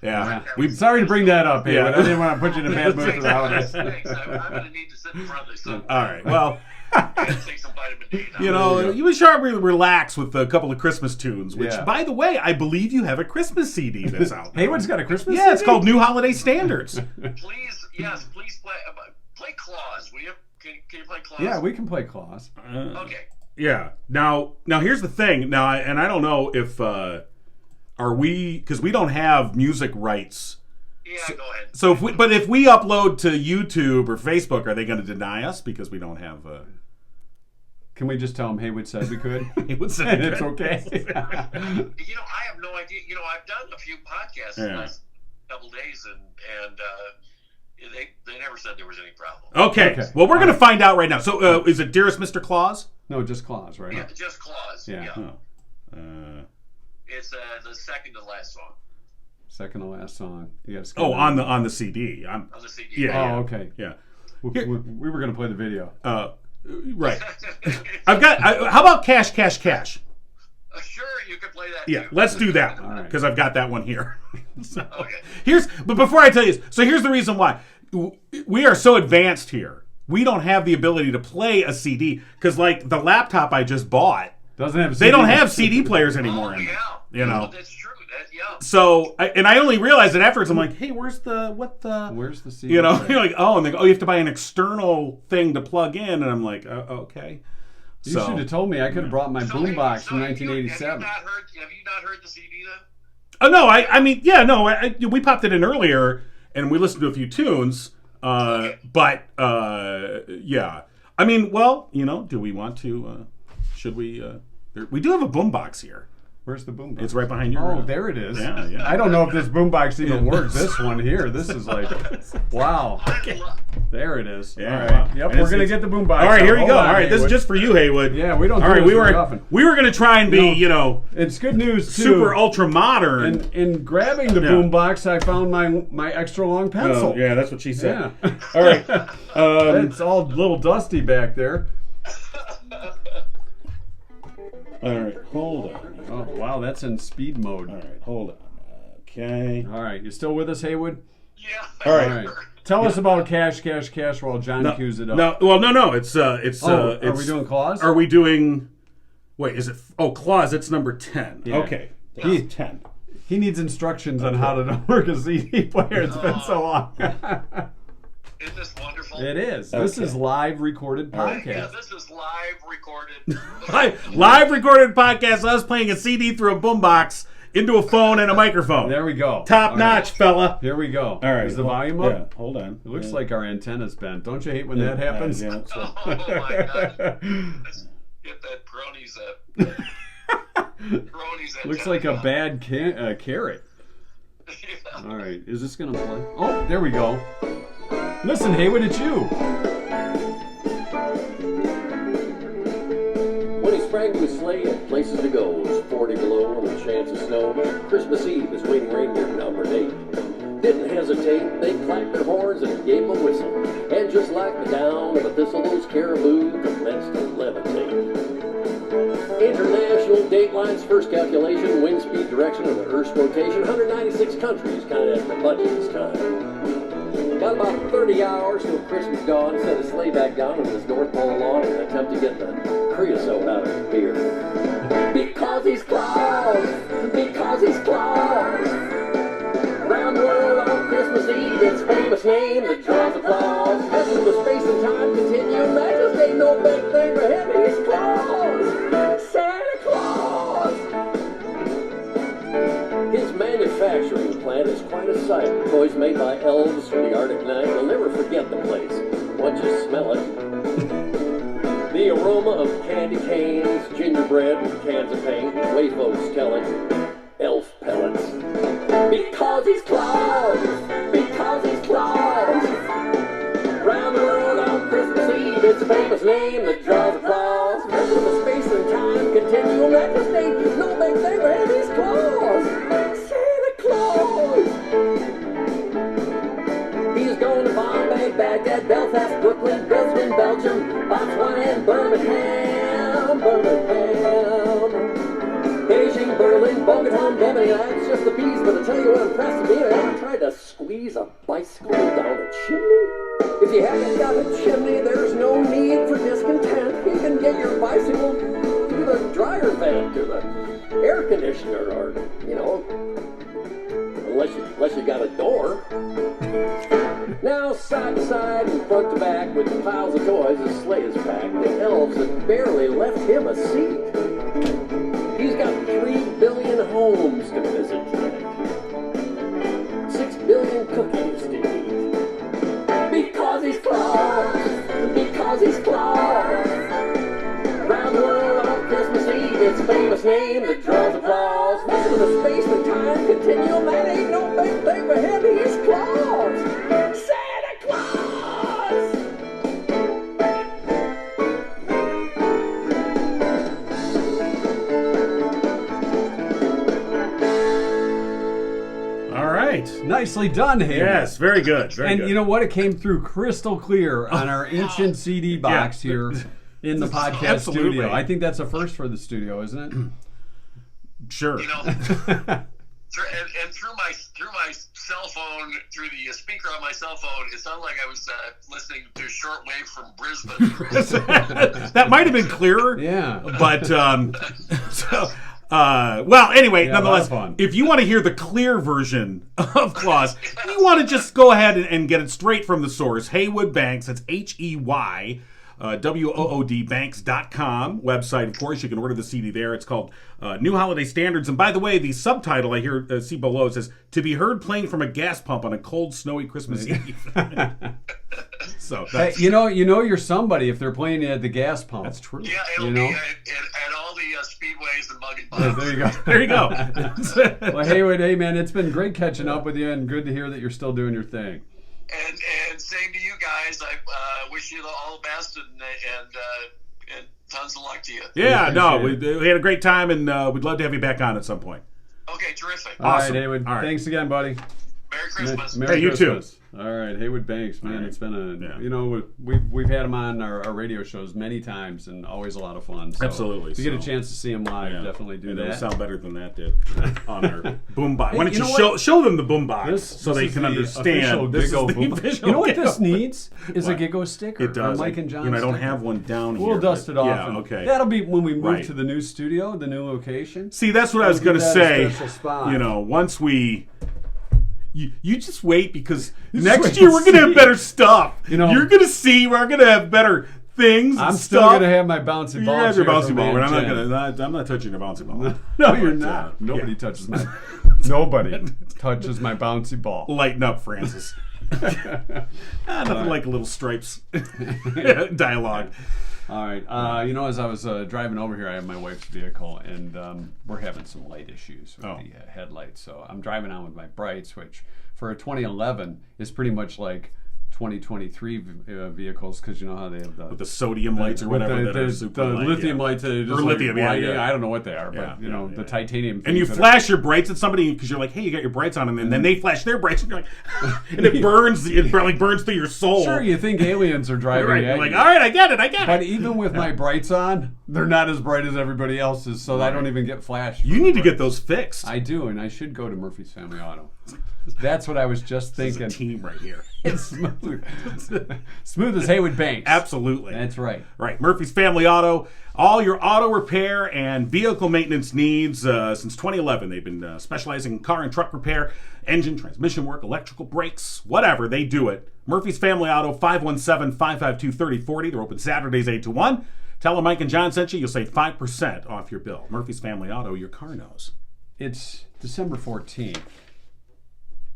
Yeah. Sorry to bring that up, Heywood. I didn't want to put you in a bad mood for the holidays. Thanks. I'm going to need to sit in front of this. All right. Well. Take some vitamin D now. You should probably relax with a couple of Christmas tunes, which, Yeah. by the way, I believe you have a Christmas CD that's out. Heywood's got a Christmas Yeah, it's CD? called New Holiday Standards. Please play Claus. Will you? Can you play Claus? Yeah, we can play Claus. Okay. Yeah. Now here's the thing. Now, and I don't know if are we, because we don't have music rights. Yeah, go ahead. So if we upload to YouTube or Facebook, are they going to deny us because we don't have? Can we just tell him Heywood said we could? Heywood said and we it's could. okay. I have no idea. I've done a few podcasts in the last couple days, and they never said there was any problem. Okay. Well, we're going to find out right now. So is it Dearest Mr. Claus? No, just Claus, right? Yeah, just Claus. Yeah. Oh. It's the second to last song. Second to last song. You gotta skip on it. the CD. On the CD. Yeah. Oh, okay. Yeah. We were going to play the video. Right. How about Cash? Sure, you can play that. Yeah, too. let's do that All right. because I've got that one here. So, Okay. But before I tell you this, so here's the reason why we are so advanced here. We don't have the ability to play a CD because, like, the laptop I just bought, Doesn't have. they don't have CD players anymore. Oh, in them, yeah. That's true. So, I only realized it afterwards. I'm like, hey, where's the Where's the CD? you're like, oh, and they go, you have to buy an external thing to plug in, and I'm like, okay. You should have told me. I could have brought my boombox from Have you 1987. not heard the CD then? Oh no, I mean, yeah, no, we popped it in earlier, and we listened to a few tunes. But yeah, I mean, well, do we want to? Should we? We do have a boombox here. Where's the boombox? It's right behind you. Oh, there it is. Yeah. I don't know if this boombox even works. This one here. This is like, wow. There it is. Yeah. All right. Wow. Yep. And We're gonna get the boombox. All right, here we Hold go. on, All right, this is Heywood. just for you, Heywood. Yeah, we don't do All right, this very often. we were gonna try and be, It's good news too. super ultra modern. In grabbing the boombox, I found my extra long pencil. Oh, yeah, that's what she said. Yeah. All right. It's all a little dusty back there. All right, hold on. Oh wow, that's in speed mode. All right, hold on. Okay. All right, you still with us, Heywood? Yeah. All right. Tell us about cash while John cues it up. No. It's are we doing claws? Are we doing? Wait, is it? Oh, claws. It's number 10. Yeah. Okay, that's 10. He needs instructions on how to work a CD player. It's been so long. Isn't this wonderful? It is. Okay. This is live recorded podcast. Yeah, this is live recorded. Live recorded podcast. Us playing a CD through a boombox into a phone and a microphone. There we go. Top notch, fella. Here we go. All right. Is the volume up? Yeah. Hold on. It looks like our antenna's bent. Don't you hate when that happens? Yeah. Oh my God! Let's get that cronies up. Looks like a bad carrot. Yeah. All right. Is this going to play? Oh, there we go. Listen, Heywood, it's you. When he sprang to his sleigh and places to go, it was 40 below and a chance of snow. Christmas Eve, his waiting reindeer number 8 didn't hesitate. They clapped their horns and gave him a whistle. And just like the down of a thistle, those caribou commenced to levitate. International datelines, first calculation, wind speed, direction of the Earth's rotation, 196 countries counted at the budget this time. Got about 30 hours till Christmas dawn, set his sleigh back down on his North Pole lawn and attempt to get the creosote out of his beard. Because he's Claus! Because he's Claus! Round the world on Christmas Eve, it's famous name that draws applause. Messing with space and time continuum, that just ain't no big thing for him. He's Claus! Santa Claus! His manufacturing plant is quite a sight. Toys made by elves for the Arctic night. You'll never forget the place once you smell it. The aroma of candy canes, gingerbread, and cans of paint. Way folks telling elf pellets. Because he's Claus! Because he's Claus! Round the world on Christmas Eve, it's a famous name that draws applause. Messing with the space and time continuum, that just ain't no big thing for him. He's Claus! Santa Claus! He's going to Bombay, Baghdad, Belfast, Brooklyn, Dresden, Belgium, Botswana, and Birmingham. Beijing, Berlin, Bogota, Bemini, it's just the bees, but I tell you what impressed me, I ever tried to squeeze a bicycle down a chimney? If you haven't got a chimney, there's no need for discontent. You can get your bicycle through the dryer vent, to the air conditioner, or, you know, unless you got a door. Now, side to side and front to back with piles of toys, his sleigh is packed. The elves have barely left him a seat. He's got 3 billion homes to visit today. 6 billion cookies to eat. Because he's Claus! Because he's Claus! Round the world on Christmas Eve, it's a famous name that draws applause. Messing with the space and time continuum, that ain't no big thing for him. He's Claus! Santa Claus! Nicely done, Heywood. Yes, very good. Very good. You know what? It came through crystal clear on our ancient CD box here in the podcast studio. I think that's a first for the studio, isn't it? Sure. You know, and through my cell phone, through the speaker on my cell phone, it sounded like I was listening to shortwave from Brisbane. That might have been clearer. Yeah. But well, anyway, nonetheless, if you want to hear the clear version of Claus, you want to just go ahead and get it straight from the source. Heywood Banks, that's Hey, WOOD Banks.com website. Of course, you can order the CD there. It's called New Holiday Standards. And by the way, the subtitle I see below says, "To be heard playing from a gas pump on a cold, snowy Christmas Eve." So hey, you know you're somebody if they're playing at the gas pump. That's true. Yeah, it'll be at all the speedways and mug and there you go. There you go. Well, Heywood, hey man, it's been great catching up with you, and good to hear that you're still doing your thing. And same to you guys. I wish you all the best and tons of luck to you. Yeah, no, we had a great time, and we'd love to have you back on at some point. Okay, terrific. Awesome. All right, Heywood. Thanks again, buddy. Merry Christmas. Merry you too. Christmas. All right, Heywood Banks, man, right. It's been a, Yeah. you know, we've had him on our radio shows many times, and always a lot of fun. So Absolutely. If you get a So- chance to see him live, Yeah. definitely do And that. it'll sound better than that did on our boombox. Why don't you you know show them the boombox This- so this they is can the understand? official This is Giggle the boom- official You know what this Giggle. needs is What? a Giggle sticker. It does. A Mike and John I don't sticker. have one down here. We'll dust but- it off. Yeah, and okay. That'll be when we move Right. to the new studio, the new location. See, that's what I was We'll going to give that a say. special spot. You know, once we... You just wait because Just next wait year and we're going to have see. better stuff. You know- You're going to see we're going to have better things I'm and still stuff. going to have my bouncy You ball. have your chair bouncy from ball, but Aunt I'm Jen. I'm not touching your bouncy ball. No, you're But, not. Nobody yeah. touches my. Nobody touches my bouncy ball. Lighten up, Francis. Nothing like a little Stripes dialogue. All right. You know, as I was driving over here, I have my wife's vehicle, and we're having some light issues with the headlights. So I'm driving on with my brights, which for a 2011 is pretty much like 2023 vehicles, because you know how they have With the sodium lights or whatever that are super the light, lithium yeah. lights that are just Or like lithium, lighting. yeah. I don't know what they are, but Yeah, you know yeah, the yeah. titanium. And you things that flash your brights at somebody because you're like, hey, you got your brights on, and then they flash their brights, and you're like, and it burns. It like burns through your soul. Sure, you think aliens are driving right? at You're like, you. all right, I get it. But even with my brights on, they're not as bright as everybody else's, so I don't even get flashed. You need to get those fixed. I do, and I should go to Murphy's Family Auto. That's what I was just This is a thinking. team right here. It's smooth. Smooth as Heywood Banks. Absolutely. That's right. Right. Murphy's Family Auto. All your auto repair and vehicle maintenance needs. Since 2011, they've been specializing in car and truck repair, engine, transmission work, electrical, brakes, whatever. They do it. Murphy's Family Auto, 517-552-3040. They're open Saturdays 8 to 1. Tell them Mike and John sent you. You'll save 5% off your bill. Murphy's Family Auto, your car knows. It's December 14th,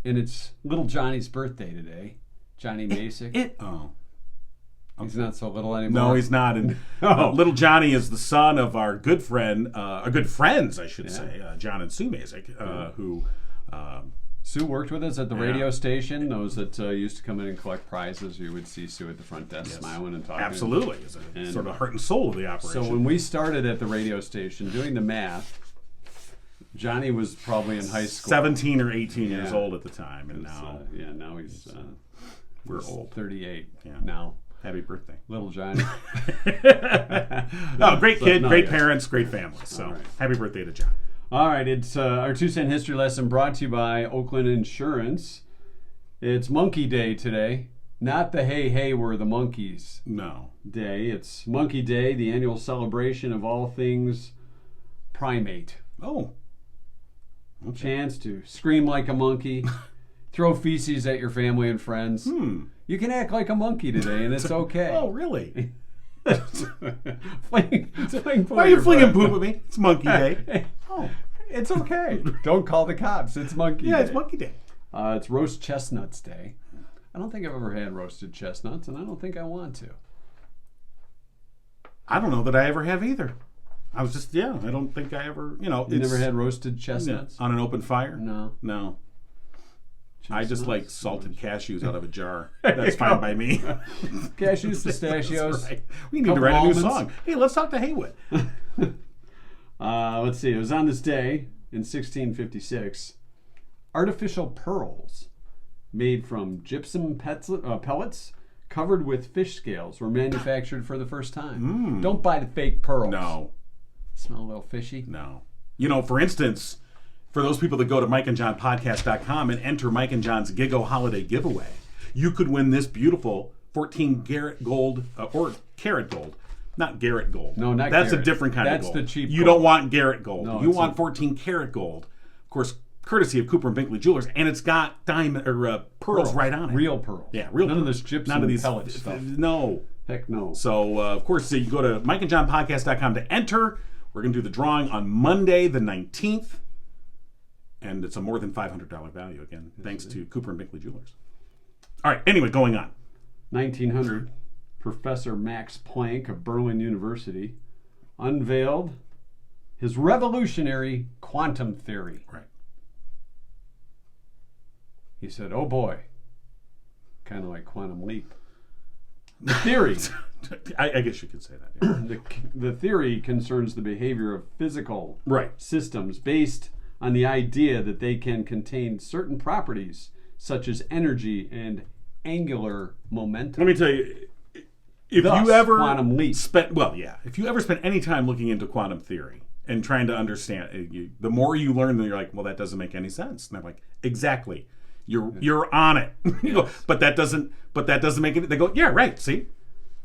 and it's little Johnny's birthday today. Johnny Masick. Oh. He's not so little anymore. No, he's not. And little Johnny is the son of our good friend, our good friends, I should say, John and Sue Masick, who... Sue worked with us at the radio station. Those that used to come in and collect prizes, you would see Sue at the front desk smiling and talking. Absolutely. Is a sort of heart and soul of the operation. So when we started at the radio station, doing the math, Johnny was probably in high school. 17 or 18 years old at the time, and now now he's we're old. 38 Yeah. now. Happy birthday. Little Johnny. Oh, great kid, no, great yes. parents, great family. So right. happy birthday to John. All right, it's our 2 cent history lesson brought to you by Oakland Insurance. It's Monkey Day today. Not the hey, hey, we're the monkeys No. day. It's Monkey Day, the annual celebration of all things primate. Oh. Chance to scream like a monkey, throw feces at your family and friends. You can act like a monkey today, and it's okay. Oh, really? Fling Why are you flinging poop at me? It's Monkey Day. Oh, it's okay. Don't call the cops. It's Monkey Yeah, Day. it's Monkey Day. It's Roast Chestnuts Day. I don't think I've ever had roasted chestnuts, and I don't think I want to. I don't know that I ever have either. I was just, I don't think I ever, You never had roasted chestnuts? on an open fire? No. No. I just like salted cashews out of a jar. you That's fine go. by me. Cashews, pistachios. That's right. We need to couple write a new almonds. song. Hey, let's talk to Heywood. Let's see. It was on this day in 1656. Artificial pearls made from gypsum pellets covered with fish scales were manufactured for the first time. Don't buy the fake pearls. No. Smell a little fishy. No. For instance, for those people that go to MikeandJohnPodcast.com and enter Mike and John's Giggle Holiday Giveaway, you could win this beautiful 14 karat gold, or carat gold. Not Garrett gold. No, not That's Garrett. a different kind That's of gold. the cheap You gold. don't want Garrett gold. No, You it's want a- 14 karat gold. Of course, courtesy of Cooper and Binkley Jewelers, and it's got diamond or pearls right on it. Real pearls. Yeah, real None of pearls. this gypsum None of these pellet stuff. No. Heck no. So, of course, you go to MikeandJohnPodcast.com to enter. We're going to do the drawing on Monday, the 19th. And it's a more than $500 value, again, thanks to Cooper and Binkley Jewelers. All right, anyway, going on. 1900, Professor Max Planck of Berlin University unveiled his revolutionary quantum theory. Right. He said, oh boy, kind of like quantum leap. The theory, I guess you could say that. Yeah. the theory concerns the behavior of physical Right. systems based on the idea that they can contain certain properties such as energy and angular momentum. Let me tell you, if Thus, you ever quantum leap. if you ever spent any time looking into quantum theory and trying to understand it, the more you learn, then you're like, well, that doesn't make any sense. And I'm like, exactly. You're on it. You go, but that doesn't make it. They go, yeah, right. See,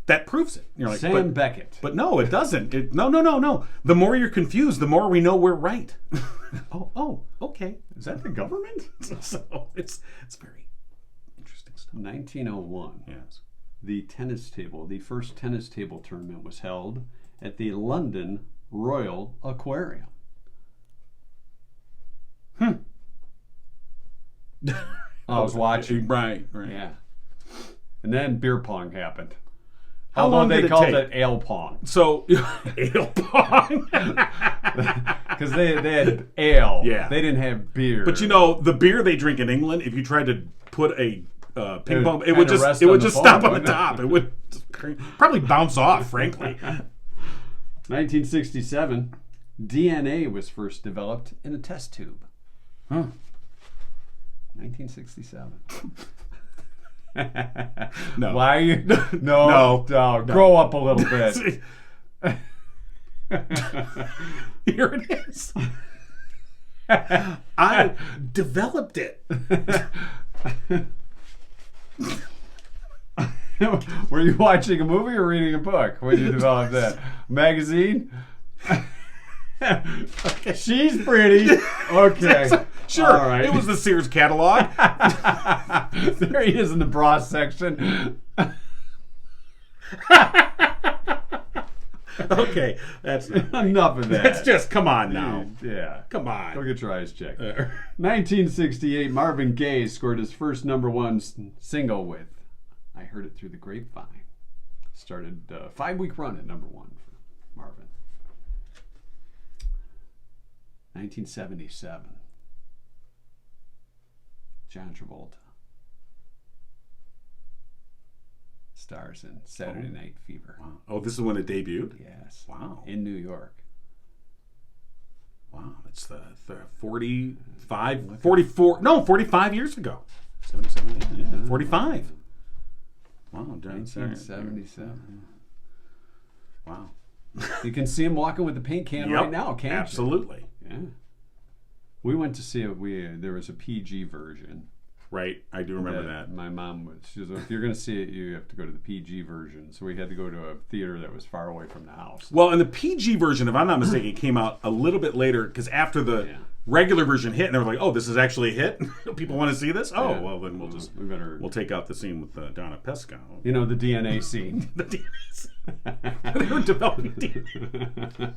that proves it. You're like, Sam Beckett. But no, it doesn't. No. The more you're confused, the more we know we're right. oh, okay. Is that the government? So it's very interesting stuff. 1901. Yes. The first tennis table tournament was held at the London Royal Aquarium. I was watching. Right. Yeah. And then beer pong happened. How long they did it called take? it ale pong. So, ale pong. Because they had ale. Yeah. They didn't have beer. But the beer they drink in England, if you tried to put a ping pong, it would kinda just rest on the stop foam, on the top. It would probably bounce off, frankly. 1967, DNA was first developed in a test tube. 1967. No. Why are you? No. Grow up a little bit. Here it is. I developed it. Were you watching a movie or reading a book when you developed that? Magazine? Okay. She's pretty. Okay. Sure. All right. It was the Sears catalog. There he is in the bra section. Okay. That's enough of that. That's just, come on now. Yeah. Come on. Go get your eyes checked. 1968, Marvin Gaye scored his first #1 single with I Heard It Through the Grapevine. Started a 5-week run at #1 for Marvin. 1977, John Travolta stars in Saturday Night Fever. Wow. Oh, this is when it debuted? Yes. Wow. In New York. Wow, it's the 45 years ago. 45. Wow, 1977. Wow. You can see him walking with the paint can right now, can't you? Absolutely. Yeah. We went to see it. There was a PG version. Right, I do remember that. My mom she was like, if you're going to see it, you have to go to the PG version. So we had to go to a theater that was far away from the house. Well, and the PG version, if I'm not mistaken, came out a little bit later because after the regular version hit, and they were like, "Oh, this is actually a hit. People want to see this." Oh, well, then we'll take out the scene with Donna Pescow. You know, the DNA scene. The DNA scene. They were developing DNA.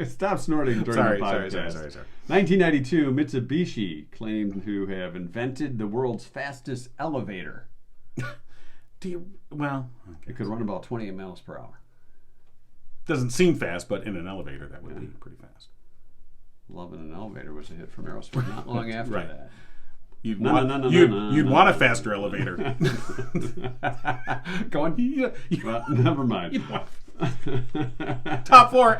Stop snorting during the podcast. Sorry. 1992, Mitsubishi claimed to have invented the world's fastest elevator. It could run about 28 miles per hour. Doesn't seem fast, but in an elevator, that would be pretty fast. Loving an Elevator was a hit from Aerosmith not long after that. You'd want a faster elevator. Go on. Well, never mind. Top floor.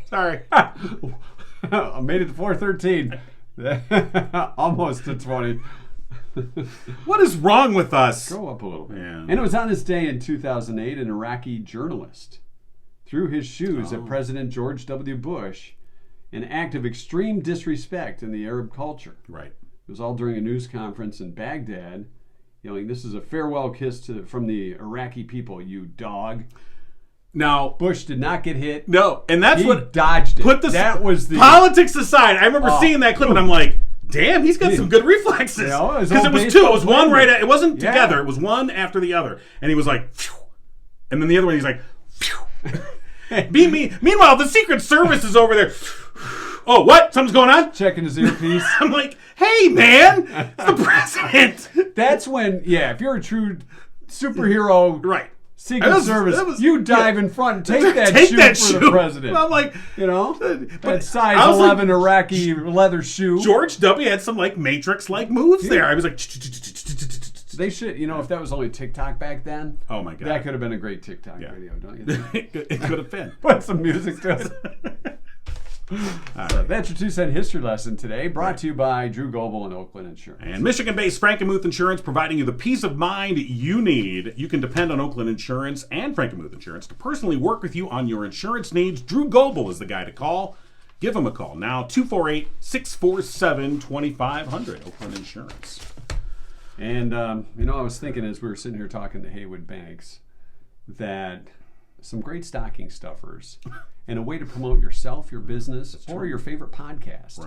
Sorry. I made it to 413. Almost to 20. What is wrong with us? Go up a little bit. Yeah. And it was on this day in 2008, an Iraqi journalist threw his shoes at President George W. Bush, an act of extreme disrespect in the Arab culture. Right. It was all during a news conference in Baghdad, yelling, "This is a farewell kiss from the Iraqi people, you dog." Now, Bush did not get hit. No, and that's he what dodged it. That was the politics aside. I remember seeing that clip, and I'm like, "Damn, he's got some good reflexes." Because it was two. It was one right. It wasn't together. It was one after the other, and he was like, phew. And then the other one, he's like, phew. Meanwhile, the Secret Service is over there. Oh, what? Something's going on? Checking his earpiece. I'm like, hey, man, it's the president. That's when, if you're a true superhero, right? Secret Service, you dive in front and take that shoe for the president. I'm like, that size 11 Iraqi leather shoe. George W. had some Matrix-like moves there. I was like, they should, if that was only TikTok back then. Oh my God, that could have been a great TikTok video, don't you think? It could have been. Put some music to it. So that's your 2 cent history lesson today, brought to you by Drew Goebel and Oakland Insurance. And Michigan-based Frankenmuth Insurance, providing you the peace of mind you need. You can depend on Oakland Insurance and Frankenmuth Insurance to personally work with you on your insurance needs. Drew Goebel is the guy to call. Give him a call now, 248-647-2500, Oakland Insurance. And, I was thinking as we were sitting here talking to Heywood Banks that some great stocking stuffers and a way to promote yourself, your business, or your favorite podcast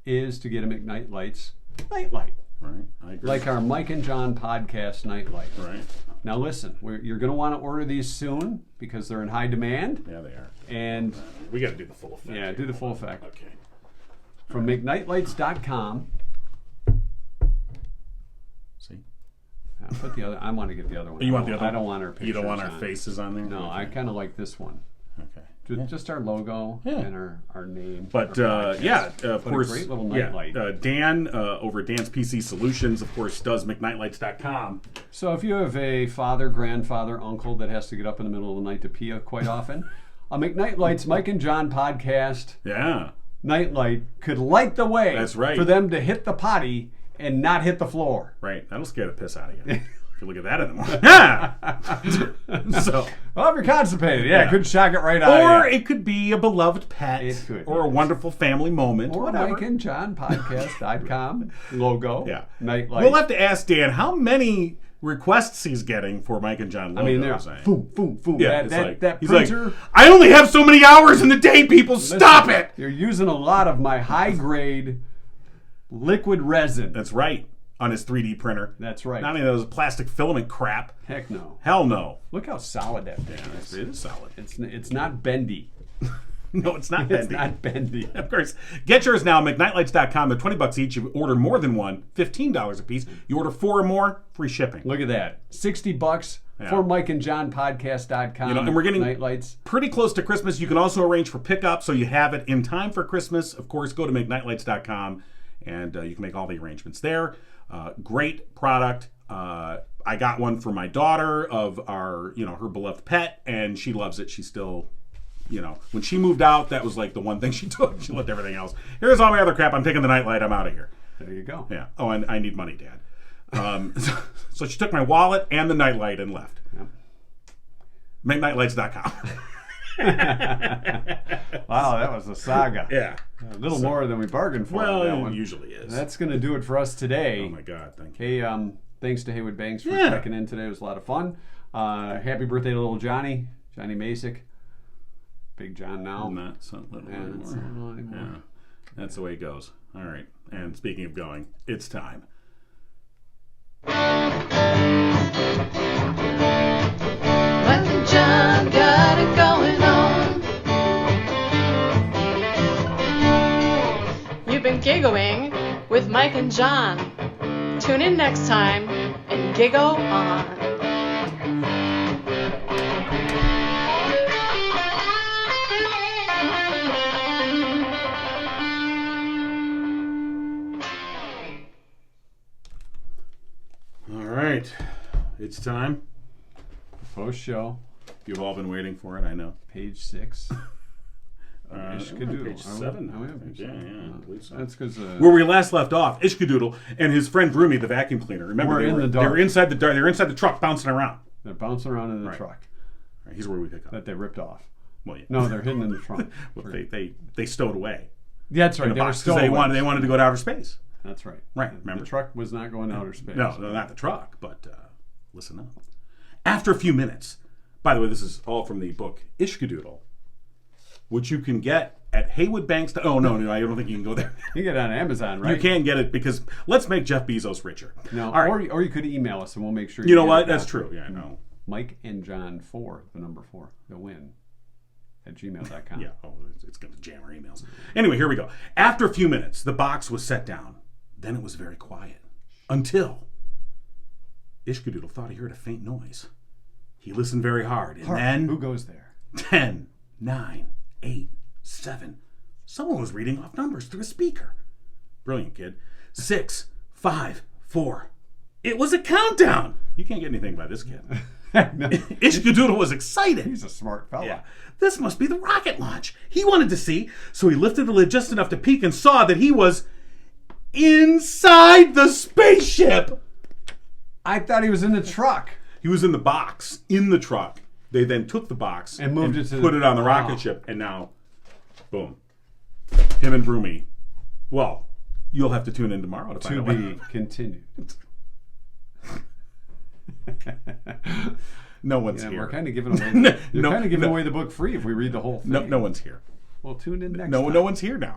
is to get a McKnight Lights nightlight. Right, I agree. Like our Mike and John podcast nightlight. Right. Now listen, you're going to want to order these soon because they're in high demand. Yeah, they are. And we got to do the full effect. Yeah, do the full effect. Okay. From McKnightLights.com. See? Put the other. I want to get the other one. You want the other one? I don't want our pictures. You don't want our on. faces on there? No, okay. I kind of like this one. Okay. Just our logo and our name. But our of course, a great little nightlight. Dan over at Dan's PC Solutions, of course, does McKnightLights.com. So if you have a father, grandfather, uncle that has to get up in the middle of the night to pee quite often, a McKnight Lights Mike and John podcast nightlight could light the way. That's right. For them to hit the potty and not hit the floor. Right. That'll scare the piss out of you. If you look at that in the morning. Yeah. So, well, if you're constipated, it could shock it right out of you. Or it could be a beloved pet. It could. Or a wonderful family moment. Or whatever. Mike and John podcast.com logo. Yeah. Nightlight. We'll have to ask Dan how many requests he's getting for Mike and John logos. I mean, they're boom, boom, boom. Yeah, that he's printer. like, I only have so many hours in the day, people. Stop it. You're using a lot of my high-grade liquid resin. That's right. On his 3D printer. That's right. Not any of those plastic filament crap. Heck no. Hell no. Look how solid that thing is. It is solid. It's not bendy. No, it's not bendy. It's not bendy. Of course. Get yours now, McKnightLights.com. They're $20 each. You order more than one, $15 a piece. You order 4 or more, free shipping. Look at that. $60 for Mike and John podcast.com. And we're getting Nightlights. pretty close to Christmas. You can also arrange for pickup so you have it in time for Christmas. Of course, go to McKnightLights.com and you can make all the arrangements there. Great product. I got one for my daughter of our, her beloved pet, and she loves it. She still, when she moved out, that was like the one thing she took. She left everything else. Here's all my other crap. I'm taking the nightlight. I'm out of here. There you go. Yeah. Oh, and I need money, Dad. So she took my wallet and the nightlight and left. Yep. McKnightLights.com. Wow, that was a saga. Yeah. A little more than we bargained for. Well, that it one. usually is. That's going to do it for us today. Oh, my God. Thank you. Hey, thanks to Heywood Banks for checking in today. It was a lot of fun. Happy birthday to little Johnny Masick. Big John now. Not so little anymore. Not little anymore. Yeah. That's the way it goes. All right. And speaking of going, it's time. Mike and John got it going on. You've been giggling with Mike and John. Tune in next time and giggle on. All right. It's time. Post show, You've all been waiting for it, I know. page 6. Ishkadoodle. Page 7. Oh, yeah, page Yeah, 7. I believe so. That's because Where we last left off, Ishkadoodle and his friend Broomy, the vacuum cleaner. Remember, We're they in were, the they dark. were inside the dark. They were inside the truck, bouncing around. they're bouncing around in the Right. truck Right, here's where we pick up. that they ripped off. Well, yeah. No, they're hidden in the trunk. Well, they stowed away. Yeah, that's right. In a They were box, 'cause still they wanted to go to outer space. That's right. Right, The remember? truck was not going to outer space. No, not the truck, but listen up. After a few minutes, by the way, this is all from the book Ishkadoodle, which you can get at Heywood Banks. Oh, no, I don't think you can go there. You get it on Amazon, right? You can get it because let's make Jeff Bezos richer. No, All right. or you could email us and we'll make sure You know get what? it That's out. true. Yeah, I know. Mike and John 4, the number 4, the win at gmail.com. Yeah, it's going to jam our emails. Anyway, here we go. After a few minutes, the box was set down. Then it was very quiet. Until Ishkadoodle thought he heard a faint noise. He listened very hard. And then Who goes there? 10, 9, 8, 7. Someone was reading off numbers through a speaker. Brilliant, kid. 6, 5, 4. It was a countdown. You can't get anything by this kid. Ishkadoodle was excited. He's a smart fella. Yeah. This must be the rocket launch. He wanted to see, so he lifted the lid just enough to peek and saw that he was inside the spaceship. I thought he was in the truck. He was in the box, in the truck. They then took the box and moved it to put it on the rocket ship, and now, boom. Him and Broomy. Well, you'll have to tune in tomorrow to find out. To be continued. No one's here. We're kind of giving away. You're kind of giving away the book free if we read the whole thing. No one's here. Well, tune in next time. No one's here now.